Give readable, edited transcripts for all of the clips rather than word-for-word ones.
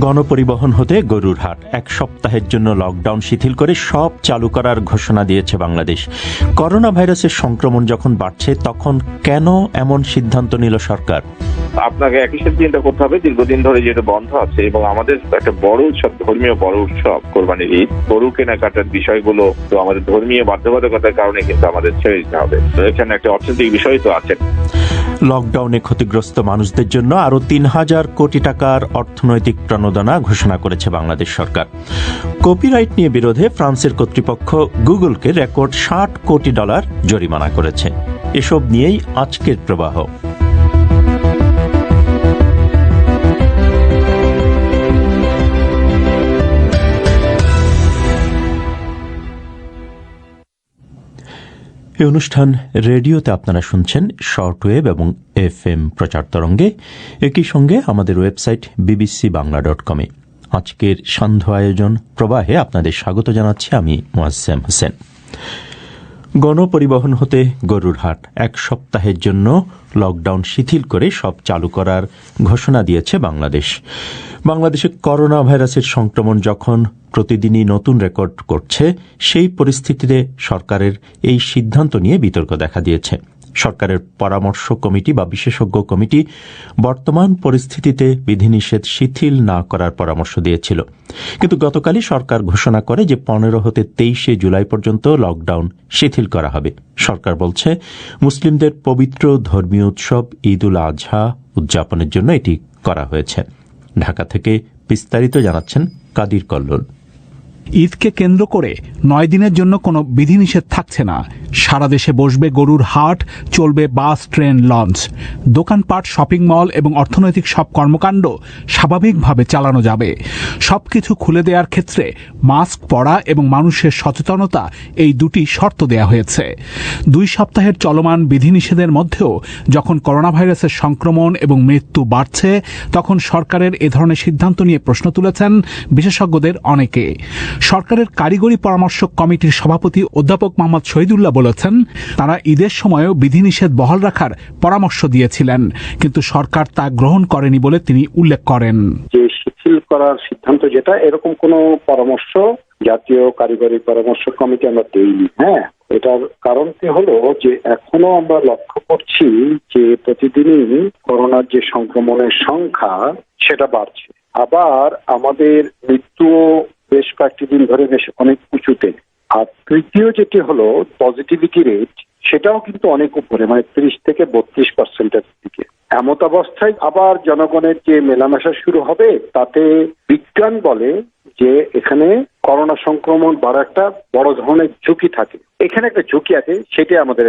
গণপরিবহন হতে গরুর হাট, এক সপ্তাহের জন্য লকডাউন শিথিল করে সব চালু করার ঘোষণা দিয়েছে বাংলাদেশ। করোনা ভাইরাসের সংক্রমণ যখন বাড়ছে তখন কেন এমন সিদ্ধান্ত নিল সরকার? আপনাকে একই সাথে চিন্তা করতে হবে, দীর্ঘদিন ধরে যেটা বন্ধ আছে এবং আমাদের একটা বড় উৎসব, ধর্মীয় বড় উৎসব কোরবানির ঈদ, গরু কেনাকাটার বিষয়গুলো তো আমাদের ধর্মীয় বাধ্যবাধকতার কারণে কিন্তু আমাদের ছেড়ে দিতে হবে। তো এখানে একটা অর্থনৈতিক বিষয় তো আছে। লকডাউনে ক্ষতিগ্রস্ত মানুষদের জন্য আরো ৩,০০০ কোটি টাকার অর্থনৈতিক প্রণোদনা ঘোষণা করেছে বাংলাদেশ সরকার। কপিরাইট নিয়ে বিরোধে ফ্রান্সের কর্তৃপক্ষ গুগলকে রেকর্ড $৬০ কোটি জরিমানা করেছে। এসব নিয়েই আজকের প্রবাহ। এই অনুষ্ঠান রেডিওতে আপনারা শুনছেন শর্টওয়েভ এবং FM প্রচার তরঙ্গে, একই সঙ্গে আমাদের ওয়েবসাইট bbcbangla.com-এ। আজকের সান্ধ্য আয়োজন প্রবাহে আপনাদের স্বাগত জানাচ্ছি আমি মোয়াজ্জেম হোসেন। গণপরিবহন হতে গরুর হাট, এক সপ্তাহের জন্য লকডাউন শিথিল করে সব চালু করার ঘোষণা দিয়েছে বাংলাদেশ। বাংলাদেশে করোনা ভাইরাসের সংক্রমণ যখন প্রতিদিনই নতুন রেকর্ড করছে, সেই পরিস্থিতিতে সরকারের এই সিদ্ধান্ত নিয়ে বিতর্ক দেখা দিয়েছে। সরকারের পরামর্শ কমিটি বা বিশেষজ্ঞ কমিটি বর্তমান পরিস্থিতিতে বিধিনিষেধ শিথিল না করার পরামর্শ দিয়েছিল, কিন্তু গতকালই সরকার ঘোষণা করে যে 15 হতে 23 জুলাই পর্যন্ত লকডাউন শিথিল করা হবে। সরকার বলছে মুসলিমদের পবিত্র ধর্মীয় উৎসব ঈদ উল আজহা উদযাপনের জন্য এটি করা হয়েছে। ঢাকা থেকে বিস্তারিত জানাচ্ছেন কাদির কল্লোল। ঈদকে কেন্দ্র করে 9 দিনের জন্য কোনো বিধিনিষেধ থাকছে না। সারা দেশে বসবে গরুর হাট, চলবে বাস, ট্রেন, লঞ্চ। দোকানপাট, শপিং মল এবং অর্থনৈতিক সব কর্মকাণ্ড স্বাভাবিকভাবে চালানো যাবে। সবকিছু খুলে দেওয়ার ক্ষেত্রে মাস্ক পরা এবং মানুষের সচেতনতা, এই দুটি শর্ত দেয়া হয়েছে। 2 সপ্তাহের চলমান বিধিনিষেধের মধ্যেও যখন করোনা ভাইরাসের সংক্রমণ এবং মৃত্যু বাড়ছে, তখন সরকারের এ ধরনের সিদ্ধান্ত নিয়ে প্রশ্ন তুলেছেন বিশেষজ্ঞদের অনেকে। সরকারের কারিগরি পরামর্শ কমিটির সভাপতি অধ্যাপক মোহাম্মদ শহীদুল্লাহ বলেছেন, তারা ঈদের সময়ও বিধিনিষেধ বহাল রাখার পরামর্শ দিয়েছিলেন, কিন্তু সরকার তা গ্রহণ করেনি বলে তিনি উল্লেখ করেন। যে শিথিল করার সিদ্ধান্ত, যেটা এরকম কোনো পরামর্শ জাতীয় কারিগরি পরামর্শ কমিটি আমরা দেইনি। এটার কারণটি হলো যে এখনো আমরা লক্ষ্য করছি যে প্রতিদিনই করোনার যে সংক্রমণের সংখ্যা সেটা বাড়ছে, আবার আমাদের মৃত্যুও বেশ কয়েকটি দিন ধরে বেশ অনেক উঁচুতে। আর তৃতীয় যেটি হলো পজিটিভিটি রেট, সেটাও কিন্তু অনেক উপরে, মানে 30 থেকে 32%-এর দিকে। এমত অবস্থায় আবার জনগণের যে মেলামেশা শুরু হবে, তাতে বিজ্ঞান বলে যে এখানে করোনা সংক্রমণ বাড়ার একটা বড় ধরনের ঝুঁকি থাকে। এখানে একটা ঝুঁকি আছে, সেটাই আমাদের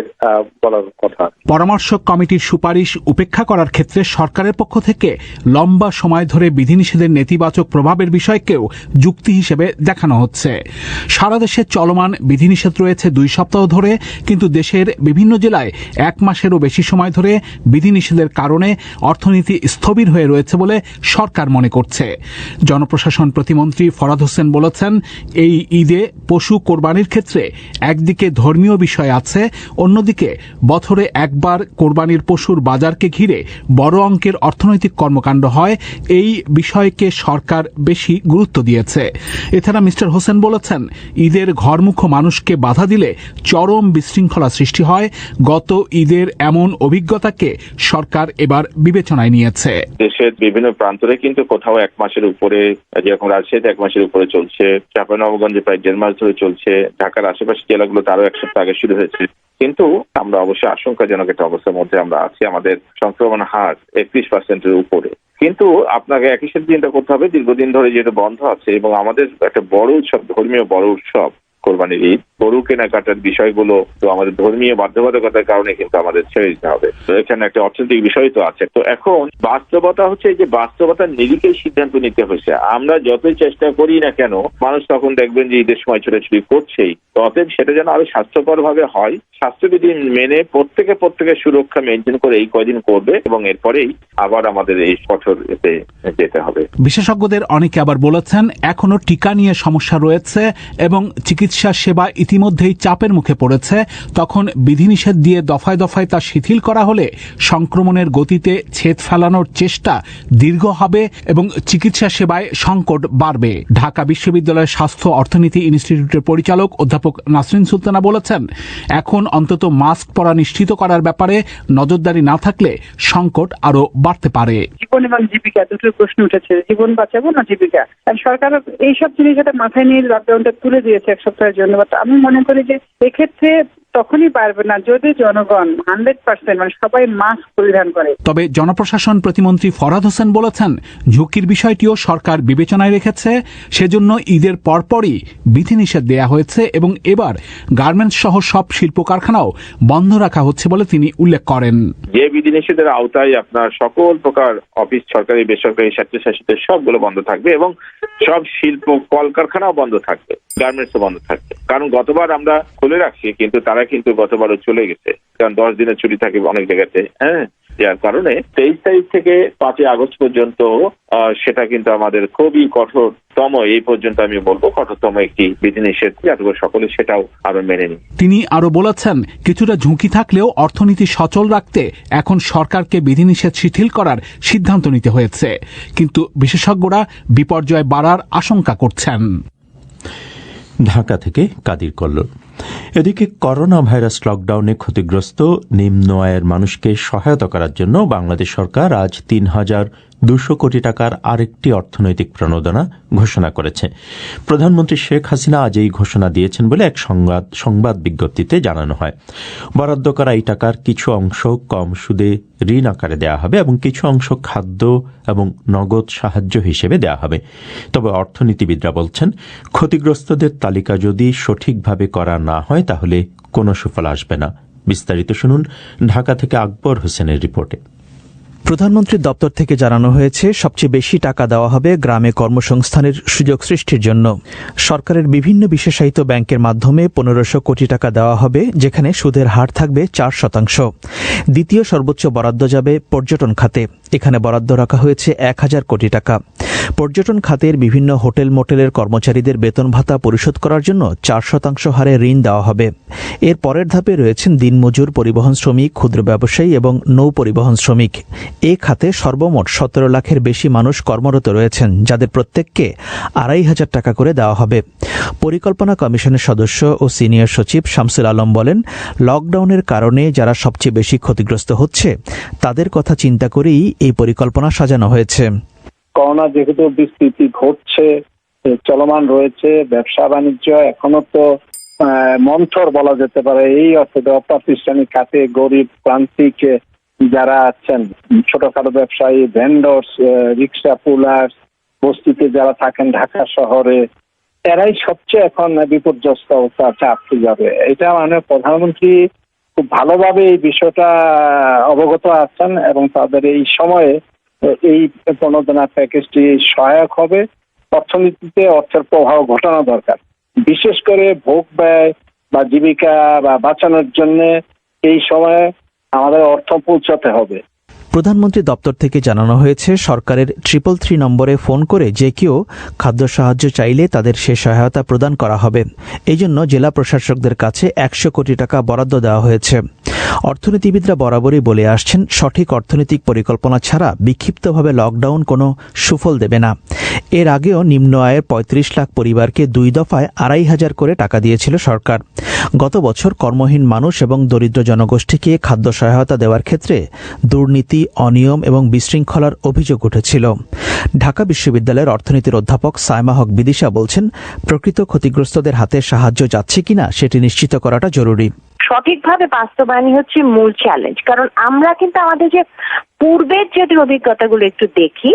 বলার কথা। পরামর্শ কমিটির সুপারিশ উপেক্ষা করার ক্ষেত্রে সরকারের পক্ষ থেকে লম্বা সময় ধরে বিধিনিষেধের নেতিবাচক প্রভাবের বিষয়কেও যুক্তি হিসেবে দেখানো হচ্ছে। সারা দেশে চলমান বিধিনিষেধ রয়েছে 2 সপ্তাহ ধরে, কিন্তু দেশের বিভিন্ন জেলায় 1 মাসেরও বেশি সময় ধরে বিধিনিষেধের কারণে অর্থনীতি স্থবির হয়ে রয়েছে বলে সরকার মনে করছে। জনপ্রশাসন প্রতিমন্ত্রী ফরহাদ হোসেন বলেছেন, এই ঈদে পশু কোরবানির ক্ষেত্রে একদিকে ধর্মীয় বিষয় আছে, অন্যদিকে বছরে একবার কোরবানির পশুর বাজারকে ঘিরে বড় অঙ্কের অর্থনৈতিক কর্মকাণ্ড হয়। এই বিষয়কে সরকার বেশি গুরুত্ব দিয়েছে। এছাড়া মিস্টার হোসেন বলেছেন, ঈদের ঘরমুখো মানুষকে বাধা দিলে চরম বিশৃঙ্খলা সৃষ্টি হয়। গত ঈদের এমন অভিজ্ঞতাকে সরকার এবার বিবেচনায় নিয়েছে। দেশের বিভিন্ন প্রান্তরে কিন্তু কোথাও 1 মাসের উপরে, যেরকম রাজশাহীতে 1 মাসের উপরে চলছে, চাঁপাইনবাবগঞ্জে প্রায় 1.5 মাস ধরে চলছে, ঢাকার আশেপাশে জেলাগুলো আরো 1 সপ্তাহ আগে শুরু হয়েছে। কিন্তু আমরা অবশ্যই আশঙ্কাজনক একটা অবস্থার মধ্যে আমরা আছি। আমাদের সংক্রমণ হার 31%-এর উপরে। কিন্তু আপনাকে একই সাথে চিন্তা করতে হবে, দীর্ঘদিন ধরে যেটা বন্ধ আছে এবং আমাদের একটা বড় উৎসব, ধর্মীয় বড় উৎসব কোরবানির ঈদ, গরু কেনাকাটার বিষয়গুলো তো আমাদের ধর্মীয় বাধ্যবাধকতার কারণে কিন্তু আমাদের ছেড়ে দিতে হবে। তো এখানে একটা অর্থনৈতিক বিষয় তো আছে। তো এখন বাস্তবতা হচ্ছে যে বাস্তবতার নিরিখেই সিদ্ধান্ত নিতে হয়েছে। আমরা যতই চেষ্টা করি না কেন, মানুষ তখন দেখবেন যে ঈদের সময় ছোটাছুটি করছেই। তো অতএব সেটা যেন আরো স্বাস্থ্যকর ভাবে হয়, স্বাস্থ্যবিধি মেনে প্রত্যেকের সুরক্ষা মেনটেন করে এই কয়দিন করবে এবং এরপরেই আবার আমাদের এই কঠোর এতে যেতে হবে। বিশেষজ্ঞদের অনেকে আবার বলেছেন, এখনো টিকা নিয়ে সমস্যা রয়েছে এবং চিকিৎসা চিকিৎসা সেবা ইতিমধ্যেই চাপের মুখে পড়েছে, তখন বিধিনিষেধ দিয়ে দফায় দফায় তা শিথিল করা হলে সংক্রমণের গতিতে ছেদ ফেলানোর চেষ্টা দীর্ঘ হবে এবং চিকিৎসা সেবায় সংকট বাড়বে। ঢাকা বিশ্ববিদ্যালয়ের স্বাস্থ্য অর্থনীতি ইনস্টিটিউটের পরিচালক অধ্যাপক নাসরিন সুলতানা বলেছেন, এখন অন্তত মাস্ক পরা নিশ্চিত করার ব্যাপারে নজরদারি না থাকলে সংকট আরো বাড়তে পারে। জীবন এবং জীবিকা দুটোর প্রশ্ন উঠেছে, জীবন বাঁচাবো না জীবিকা। আর সরকার এইসব জিনিস যাতে মাথায় নিয়ে লকডাউনটা তুলে দিয়েছে এক সপ্তাহের জন্য। আমি মনে করি যে এক্ষেত্রে তখনই পারবে না যদি জনগণ 100% মানে সবাই মাস্ক পরিধান করে। তবে জনপ্রশাসন প্রতিমন্ত্রী ফরহাদ হোসেন বলেছেন, ঝুঁকির বিষয়টিও সরকার বিবেচনায় রেখেছে, সেজন্য ঈদের পরপরই বিধিনিষেধ দেয়া হয়েছে এবং এবার গার্মেন্টস সহ সব শিল্প কারখানাও বন্ধ রাখা হচ্ছে বলে তিনি উল্লেখ করেন। যে বিধিনিষেধের আওতায় আপনার সকল প্রকার অফিস, সরকারি বেসরকারি স্বায়ত্তশাসিত সবগুলো বন্ধ থাকবে এবং সব শিল্প কলকারখানাও বন্ধ থাকবে, গার্মেন্টসও বন্ধ থাকবে। কারণ গতবার আমরা খুলে রাখছি কিন্তু তারা কিন্তু গতবারও চলে গেছে, কারণ 10 দিনের ছুটি থাকে অনেক জায়গাতে। যার কারণে 23 তারিখ থেকে 5 আগস্ট পর্যন্ত সেটা কিন্তু আমাদের খুবই কঠোরতম, এই পর্যন্ত আমি বলবো কঠোরতম একটি বিধিনিষেধ, যাতে সকলে সেটাও আরো মেনে নিই। তিনি আরো বলেছেন, কিছুটা ঝুঁকি থাকলেও অর্থনীতি সচল রাখতে এখন সরকারকে বিধিনিষেধ শিথিল করার সিদ্ধান্ত নিতে হয়েছে, কিন্তু বিশেষজ্ঞরা বিপর্যয় বাড়ার আশঙ্কা করছেন। ঢাকা থেকে কাদির কল্লোল। এদিকে করোনা ভাইরাস লকডাউনে ক্ষতিগ্রস্ত নিম্ন আয়ের মানুষকে সহায়তা করার জন্য বাংলাদেশ সরকার আজ ৩,২০০ কোটি টাকার আরেকটি অর্থনৈতিক প্রণোদনা ঘোষণা করেছে। প্রধানমন্ত্রী শেখ হাসিনা আজ এই ঘোষণা দিয়েছেন বলে এক সংবাদ বিজ্ঞপ্তিতে জানানো হয়। বরাদ্দ করা এই টাকার কিছু অংশ কম সুদে ঋণ আকারে দেওয়া হবে এবং কিছু অংশ খাদ্য এবং নগদ সাহায্য হিসেবে দেওয়া হবে। তবে অর্থনীতিবিদরা বলছেন, ক্ষতিগ্রস্তদের তালিকা যদি সঠিকভাবে করা না হয় তাহলে কোনো সুফল আসবে না। বিস্তারিত শুনুন ঢাকা থেকে আকবর হোসেনের রিপোর্টে। প্রধানমন্ত্রীর দপ্তর থেকে জানানো হয়েছে, সবচেয়ে বেশি টাকা দেওয়া হবে গ্রামে কর্মসংস্থানের সুযোগ সৃষ্টির জন্য। সরকারের বিভিন্ন বিশেষায়িত ব্যাংকের মাধ্যমে ১৫০০ কোটি টাকা দেওয়া হবে, যেখানে সুদের হার থাকবে 4%। দ্বিতীয় সর্বোচ্চ বরাদ্দ যাবে পর্যটন খাতে, এখানে বরাদ্দ রাখা হয়েছে ১,০০০ কোটি টাকা। পর্যটন খাতের বিভিন্ন হোটেল মোটেলের কর্মচারীদের বেতন ভাতা পরিশোধ করার জন্য 4% হারে ঋণ দেওয়া হবে। এর পরের ধাপে রয়েছেন দিনমজুর, পরিবহন শ্রমিক, ক্ষুদ্র ব্যবসায়ী এবং নৌ পরিবহন শ্রমিক। এ খাতে সর্বমোট ১৭ লাখের বেশি মানুষ কর্মরত রয়েছেন, যাদের প্রত্যেককে ২৫০০ টাকা করে দেওয়া হবে। পরিকল্পনা কমিশনের সদস্য ও সিনিয়র সচিব শামসুল আলম বলেন, লকডাউনের কারণে যারা সবচেয়ে বেশি ক্ষতিগ্রস্ত হচ্ছে তাদের কথা চিন্তা করেই এই পরিকল্পনা সাজানো হয়েছে। করোনা যেহেতু বিস্তৃতি ঘটছে, চলমান রয়েছে, ব্যবসা বাণিজ্য এখনো তো মন্থর বলা যেতে পারে। এই অর্থে অপ্রাতিষ্ঠানিক খাতে গরিব প্রান্তিক যারা আছেন, ছোটখাটো ব্যবসায়ী, ভেন্ডর্স, রিক্সা পুলার, বস্তিতে যারা থাকেন ঢাকা শহরে, এরাই সবচেয়ে এখন বিপর্যস্ত অবস্থা চাপ যাবে। এটা মানে প্রধানমন্ত্রী খুব ভালোভাবে এই বিষয়টা অবগত আছেন এবং তাদের এই সময়ে এই প্রণোদনা প্যাকেজটি সহায়ক হবে। অর্থনীতিতে অর্থের প্রভাব ঘটানো দরকার, বিশেষ করে ভোগ ব্যয় বা জীবিকা বা বাঁচানোর জন্য এই সময়ে আমাদের অর্থ পৌঁছাতে হবে। প্রধানমন্ত্রী দপ্তর থেকে জানানো হয়েছে, সরকারের 333 নম্বরে ফোন করে যে কেউ খাদ্য সাহায্য চাইলে তাদের সে সহায়তা প্রদান করা হবে। এই জন্য জেলা প্রশাসকদের কাছে 100 কোটি টাকা বরাদ্দ দেওয়া হয়েছে। অর্থনীতিবিদরা বরাবরই বলে আসছেন, সঠিক অর্থনৈতিক পরিকল্পনা ছাড়া বিক্ষিপ্তভাবে লকডাউন কোনো সুফল দেবে না। এর আগেও নিম্ন আয়ের ৩৫ লাখ পরিবারকে 2 দফায় ২৫০০ করে টাকা দিয়েছিল সরকার। গত বছর কর্মহীন মানুষ এবং দরিদ্র জনগোষ্ঠীকে খাদ্য সহায়তা দেওয়ার ক্ষেত্রে দুর্নীতি, অনিয়ম এবং বিশৃঙ্খলার অভিযোগ উঠেছিল। ঢাকা বিশ্ববিদ্যালয়ের অর্থনীতির অধ্যাপক সায়মা হক বিদিশা বলছেন, প্রকৃত ক্ষতিগ্রস্তদের হাতে সাহায্য যাচ্ছে কিনা সেটি নিশ্চিত করাটা জরুরি। সঠিকভাবে বাস্তবায়নই হচ্ছে মূল চ্যালেঞ্জ। কারণ আমরা কিন্তু আমাদের যে পূর্বের যদি অভিজ্ঞতাগুলো একটু দেখি,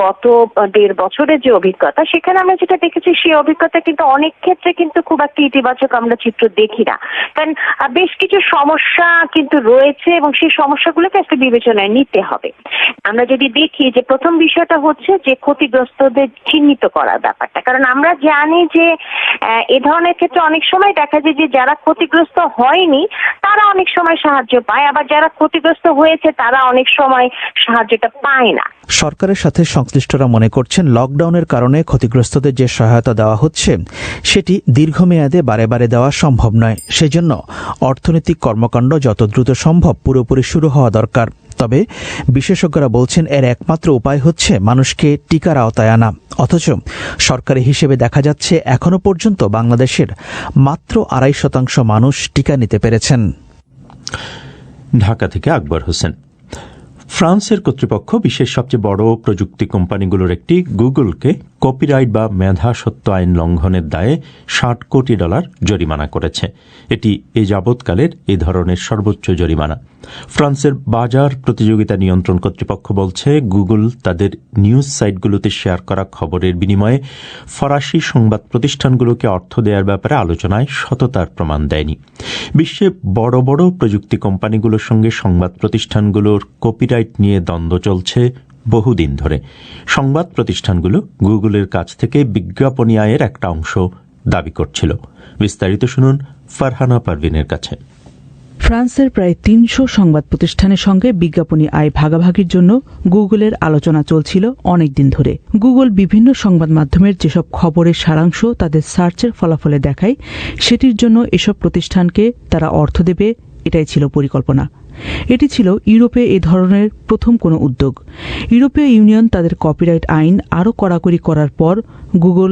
গত 1.5 বছরের যে অভিজ্ঞতা, সেখানে আমরা যেটা দেখেছি সেই অভিজ্ঞতা কিন্তু অনেক ক্ষেত্রে কিন্তু খুব একটা ইতিবাচক আমরা চিত্র দেখি না। কারণ বেশ কিছু সমস্যা কিন্তু রয়েছে এবং সেই সমস্যাগুলোকে একটা বিবেচনায় নিতে হবে। আমরা যদি দেখি যে প্রথম বিষয়টা হচ্ছে যে ক্ষতিগ্রস্তদের চিহ্নিত করার ব্যাপারটা। কারণ আমরা জানি যে এ ধরনের ক্ষেত্রে অনেক সময় দেখা যায় যে যারা ক্ষতিগ্রস্ত হয়নি তারা অনেক সময় সাহায্য পায়, আবার যারা ক্ষতিগ্রস্ত হয়েছে তারা অনেক সময় সাহায্যটা পায় না। সরকারের সাথে সংশ্লিষ্টরা মনে করছেন লকডাউনের কারণে ক্ষতিগ্রস্তদের যে সহায়তা দেওয়া হচ্ছে সেটি দীর্ঘমেয়াদে বারে বারে দেওয়া সম্ভব নয়। সেজন্য অর্থনৈতিক কর্মকাণ্ড যত দ্রুত সম্ভব পুরোপুরি শুরু হওয়া দরকার। তবে বিশেষজ্ঞরা বলছেন এর একমাত্র উপায় হচ্ছে মানুষকে টিকার আওতায় আনা। অথচ সরকারি হিসেবে দেখা যাচ্ছে এখনো পর্যন্ত বাংলাদেশের মাত্র 2.5% মানুষ টিকা নিতে পেরেছেন। ঢাকা থেকে আকবর হোসেন। ফ্রান্সের কর্তৃপক্ষ বিশ্বের সবচেয়ে বড় প্রযুক্তি কোম্পানিগুলোর একটি গুগলকে কপিরাইট বা মেধাস্বত্ব আইন লঙ্ঘনের দায়ে $60 কোটি জরিমানা করেছে। এটি এ যাবৎকালের এ ধরনের সর্বোচ্চ জরিমানা। ফ্রান্সের বাজার প্রতিযোগিতা নিয়ন্ত্রণ কর্তৃপক্ষ বলছে গুগল তাদের নিউজ সাইটগুলোতে শেয়ার করা খবরের বিনিময়ে ফরাসি সংবাদ প্রতিষ্ঠানগুলোকে অর্থ দেওয়ার ব্যাপারে আলোচনায় সততার প্রমাণ দেয়নি। বিশ্বে বড় বড় প্রযুক্তি কোম্পানিগুলোর সঙ্গে সংবাদ প্রতিষ্ঠানগুলোর কপিরাইট নিয়ে দ্বন্দ্ব চলছে বহুদিন ধরে। সংবাদ প্রতিষ্ঠানগুলো গুগলের কাছ থেকে বিজ্ঞাপনী আয়ের একটা অংশ দাবি করছিল। বিস্তারিত শুনুন ফারহানা পারভিনের কাছে। ফ্রান্সের প্রায় 300 সংবাদ প্রতিষ্ঠানের সঙ্গে বিজ্ঞাপনী আয় ভাগাভাগির জন্য গুগলের আলোচনা চলছিল অনেক দিন ধরে। গুগল বিভিন্ন সংবাদ মাধ্যমের যেসব খবরের সারাংশ তাদের সার্চের ফলাফলে দেখায়, সেটির জন্য এসব প্রতিষ্ঠানকে তারা অর্থ দেবে, এটাই ছিল পরিকল্পনা। এটি ছিল ইউরোপে এ ধরনের প্রথম কোনো উদ্যোগ। ইউরোপীয় ইউনিয়ন তাদের কপিরাইট আইন আরও কড়াকড়ি করার পর গুগল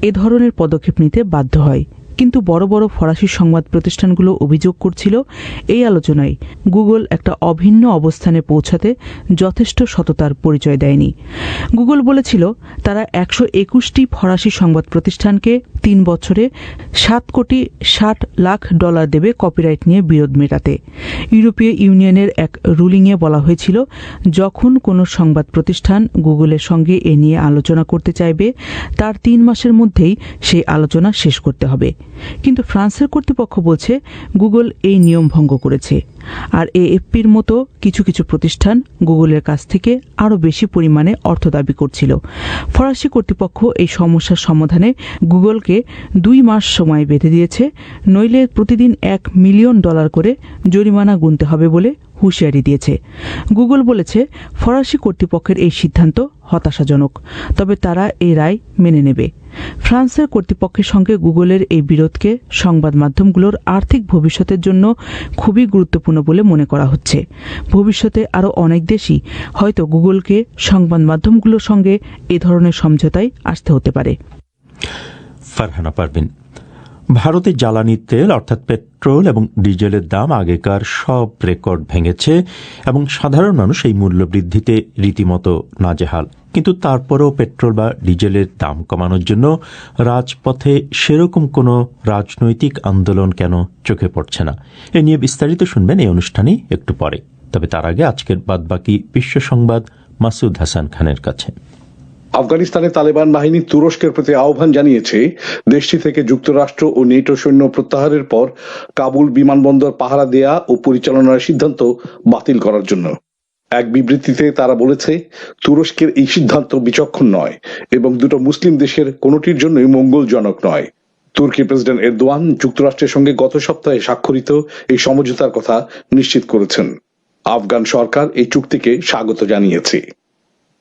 এ ধরনের পদক্ষেপ নিতে বাধ্য হয়। কিন্তু বড় বড় ফরাসি সংবাদ প্রতিষ্ঠানগুলো অভিযোগ করছিল এই আলোচনায় গুগল একটা অভিন্ন অবস্থানে পৌঁছাতে যথেষ্ট সততার পরিচয় দেয়নি। গুগল বলেছিল তারা 121টি ফরাসি সংবাদ প্রতিষ্ঠানকে 3 বছরে $7.60 কোটি দেবে কপিরাইট নিয়ে বিরোধ মেটাতে। ইউরোপীয় ইউনিয়নের এক রুলিংয়ে বলা হয়েছিল যখন কোনো সংবাদ প্রতিষ্ঠান গুগলের সঙ্গে এ নিয়ে আলোচনা করতে চাইবে তার 3 মাসের মধ্যেই সেই আলোচনা শেষ করতে হবে। কিন্তু ফ্রান্সের কর্তৃপক্ষ বলছে গুগল এই নিয়ম ভঙ্গ করেছে। আর এএফপির মতো কিছু কিছু প্রতিষ্ঠান গুগলের কাছ থেকে আরও বেশি পরিমাণে অর্থ দাবি করছিল। ফরাসি কর্তৃপক্ষ এই সমস্যার সমাধানে গুগলকে 2 মাস সময় বেঁধে দিয়েছে, নইলে প্রতিদিন $1 মিলিয়ন করে জরিমানা গুনতে হবে বলে হুঁশিয়ারি দিয়েছে। গুগল বলেছে ফরাসি কর্তৃপক্ষের এই সিদ্ধান্ত হতাশাজনক, তবে তারা এই রায় মেনে নেবে। ফ্রান্সের কর্তৃপক্ষের সঙ্গে গুগলের এই বিরোধকে সংবাদ মাধ্যমগুলোর আর্থিক ভবিষ্যতের জন্য খুবই গুরুত্বপূর্ণ বলে মনে করা হচ্ছে। ভবিষ্যতে আরও অনেক দেশই হয়তো গুগলকে সংবাদ মাধ্যমগুলোর সঙ্গে এ ধরনের সমঝোতায় আসতে হতে পারে। ফারহানা পারভিন। ভারতে জ্বালানি তেল অর্থাৎ পেট্রোল এবং ডিজেলের দাম আগেকার সব রেকর্ড ভেঙেছে এবং সাধারণ মানুষ এই মূল্য বৃদ্ধিতে রীতিমতো নাজেহাল। কিন্তু তারপরেও পেট্রোল বা ডিজেলের দাম কমানোর জন্য রাজপথে সেরকম কোনো রাজনৈতিক আন্দোলন কেন চোখে পড়ছে না? এ নিয়ে বিস্তারিত শুনবেন এই অনুষ্ঠানে একটু পরে। তবে তার আগে আজকের বাদবাকি বিশ্ব সংবাদ মাসুদ হাসান খানের কাছে। আফগানিস্তানে তালেবান বাহিনী তুরস্কের প্রতি আহ্বান জানিয়েছে দেশটি থেকে যুক্তরাষ্ট্র ও নেটো সৈন্য প্রত্যাহারের পর কাবুল বিমানবন্দর পাহারা দেয়া ও পরিচালনার সিদ্ধান্ত বাতিল করার জন্য। এক বিবৃতিতে তারা বলেছে তুরস্কের এই সিদ্ধান্ত বিচক্ষণ নয় এবং দুটো মুসলিম দেশের কোনোটির জন্যই মঙ্গলজনক নয়। তুর্কি প্রেসিডেন্ট এরদোয়ান যুক্তরাষ্ট্রের সঙ্গে গত সপ্তাহে স্বাক্ষরিত এই সমঝোতার কথা নিশ্চিত করেছেন। আফগান সরকার এই চুক্তিকে স্বাগত জানিয়েছে।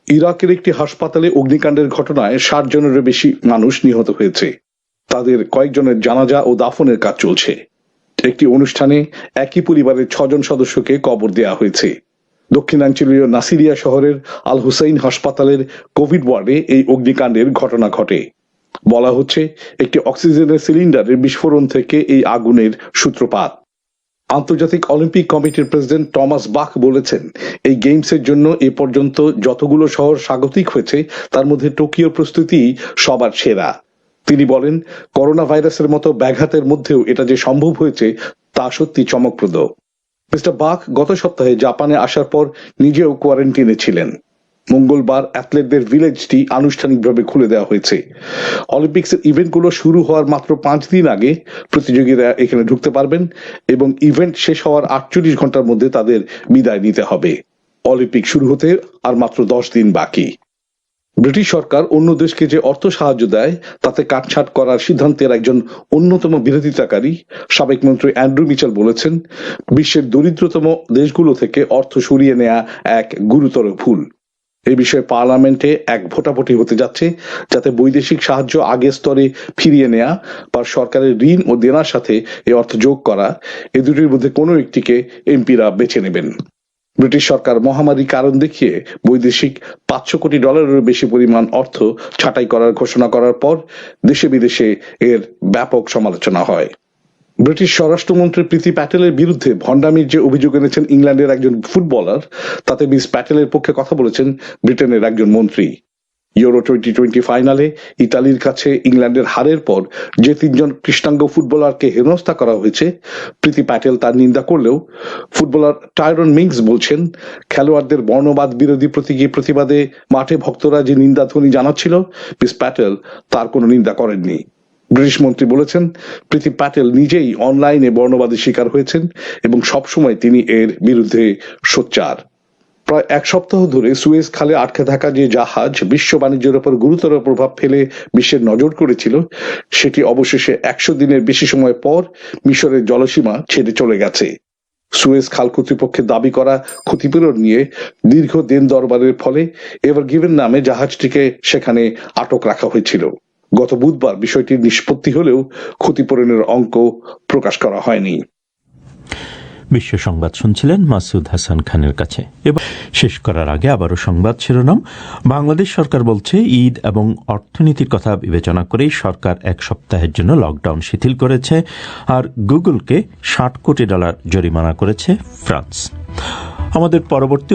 ইরাকের একটি হাসপাতালে অগ্নিকাণ্ডের ঘটনায় 60 জনেরও বেশি মানুষ নিহত হয়েছে। তাদের কয়েকজনের জানাজা ও দাফনের কাজ চলছে। একটি অনুষ্ঠানে একই পরিবারের 6 জন সদস্যকে কবর দেওয়া হয়েছে। দক্ষিণাঞ্চলীয় নাসিরিয়া শহরের আল হুসাইন হাসপাতালের কোভিড ওয়ার্ডে এই অগ্নিকাণ্ডের ঘটনা ঘটে। বলা হচ্ছে একটি অক্সিজেনের সিলিন্ডারের বিস্ফোরণ থেকে এই আগুনের সূত্রপাত। আন্তর্জাতিক অলিম্পিক কমিটির প্রেসিডেন্ট টমাস বাখ বলেছেন এই গেমসের জন্য এ পর্যন্ত যতগুলো শহর স্বাগতিক হয়েছে তার মধ্যে টোকিওর প্রস্তুতি সবার সেরা। তিনি বলেন করোনা ভাইরাসের মতো ব্যাঘাতের মধ্যেও এটা যে সম্ভব হয়েছে তা সত্যি চমকপ্রদ। মিস্টার বাখ গত সপ্তাহে জাপানে আসার পর নিজেও কোয়ারেন্টিনে ছিলেন। মঙ্গলবার অ্যাথলেটদের ভিলেজটি আনুষ্ঠানিকভাবে খুলে দেওয়া হয়েছে। অলিম্পিক্সের ইভেন্টগুলো শুরু হওয়ার মাত্র 5 দিন আগে প্রতিযোগীরা এখানে ঢুকতে পারবেন এবং ইভেন্ট শেষ হওয়ার 48 ঘন্টার মধ্যে তাদের বিদায় নিতে হবে। অলিম্পিক শুরু হতে আর মাত্র 10 দিন বাকি। ব্রিটিশ সরকার অন্য দেশকে যে অর্থ সাহায্য দেয় তাতে কাটছাঁট করার সিদ্ধান্তের একজন অন্যতম বিরোধিতাকারী সাবেক মন্ত্রী অ্যান্ড্রু মিচেল বলেছেন, বিশ্বের দরিদ্রতম দেশগুলো থেকে অর্থ সরিয়ে নেওয়া এক গুরুতর ভুল। এই বিষয়ে পার্লামেন্টে এক ভোটাভুটি হতে যাচ্ছে, যাতে বৈদেশিক সাহায্য আগের স্তরে ফিরিয়ে নেওয়া বা সরকারের ঋণ ও দেনার সাথে এই অর্থ যোগ করা, এই দুটির মধ্যে কোনো একটিকে এমপিরা বেছে নেবেন। ব্রিটিশ সরকার মহামারী কারণ দেখিয়ে বৈদেশিক $500 কোটি বেশি পরিমাণ অর্থ ছাঁটাই করার ঘোষণা করার পর দেশে বিদেশে এর ব্যাপক সমালোচনা হয়। ব্রিটিশ স্বরাষ্ট্রমন্ত্রী প্রীতি প্যাটেলের বিরুদ্ধে ভণ্ডামির যে অভিযোগ এনেছেন ইংল্যান্ডের একজন ফুটবলার, তাতে মিস প্যাটেলের পক্ষে কথা বলেছেন ব্রিটেনের একজন মন্ত্রী। ইউরো 2020 ফাইনালে ইতালির কাছে ইংল্যান্ডের হারের পর যে 3 জন কৃষ্ণাঙ্গ ফুটবলারকে হেনস্থা করা হয়েছে, প্রীতি প্যাটেল তার নিন্দা করলেও ফুটবলার টাইরন মিংস বলছেন, খেলোয়াড়দের বর্ণবাদ বিরোধী প্রতিবাদে মাঠে ভক্তরা যে নিন্দাধ্বনি জানাচ্ছিল, মিস প্যাটেল তার কোনো নিন্দা করেননি। ব্রিটিশ মন্ত্রী বলেছেন, প্রীতি প্যাটেল নিজেই অনলাইনে বর্ণবাদের শিকার হয়েছেন এবং সবসময় তিনি এর বিরুদ্ধে সোচ্চার। প্রায় 1 সপ্তাহ ধরে সুয়েজ খালে আটকে থাকা যে জাহাজ বিশ্ব বাণিজ্যের উপর গুরুতর প্রভাব ফেলে বিশ্বের নজর করেছিল, সেটি অবশেষে 100 দিনের বেশি সময় পর মিশরের জলসীমা ছেড়ে চলে গেছে। সুয়েজ খাল কর্তৃপক্ষের দাবি করা ক্ষতিপূরণ নিয়ে দীর্ঘ দেন দরবারের ফলে এভার গিভেন নামে জাহাজটিকে সেখানে আটক রাখা হয়েছিল। গত বুধবার বিষয়টির নিষ্পত্তি হলেও ক্ষতিপূরণের অঙ্ক প্রকাশ করা হয়নি। বিশ্ব সংবাদ শুনছিলেন মাসুদ হাসান খানের কাছে। এবার শেষ করার আগে আবারও সংবাদ শিরোনাম। বাংলাদেশ সরকার বলছে, ঈদ এবং অর্থনীতির কথা বিবেচনা করেই সরকার 1 সপ্তাহের জন্য লকডাউন শিথিল করেছে, আর গুগলকে $60 কোটি জরিমানা করেছে ফ্রান্স। আমাদের পরবর্তী